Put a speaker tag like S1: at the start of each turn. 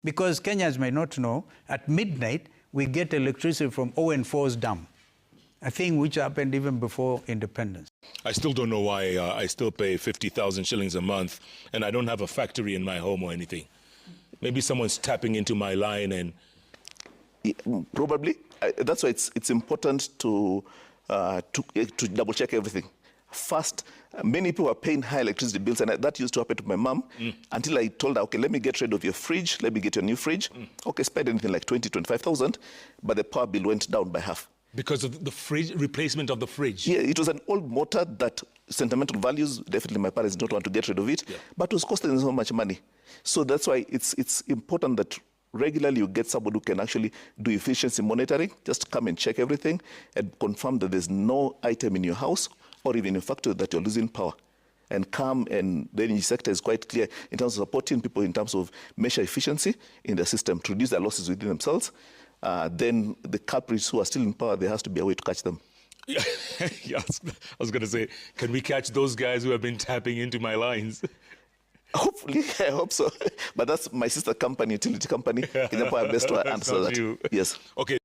S1: Because Kenyans may not know, at midnight, we get electricity from ON4's dam, a thing which happened even before independence.
S2: I still don't know why I still pay 50,000 shillings a month and I don't have a factory in my home or anything. Maybe someone's tapping into my line and...
S3: Probably. That's why it's important to double check everything. First, many people are paying high electricity bills, and that used to happen to my mom until I told her, okay, let me get rid of your fridge, let me get you a new fridge. Okay, spend anything like 20, 25,000, but the power bill went down by half.
S2: Because of the fridge, replacement of the fridge?
S3: Yeah, it was an old motor that sentimental values, definitely my parents don't want to get rid of it, but it was costing so much money. So that's why it's important that regularly you get someone who can actually do efficiency monitoring, just come and check everything and confirm that there's no item in your house or even in your factory that you're losing power. And come, and the energy sector is quite clear in terms of supporting people in terms of measure efficiency in the system to reduce their losses within themselves. Then the culprits who are still in power, there has to be a way to catch them.
S2: Yeah, I was going to say, can we catch those guys who have been tapping into my lines?
S3: Hopefully, I hope so. But that's my sister company, utility company. Kenya Power best to answer that.
S2: You.
S3: Yes.
S2: Okay.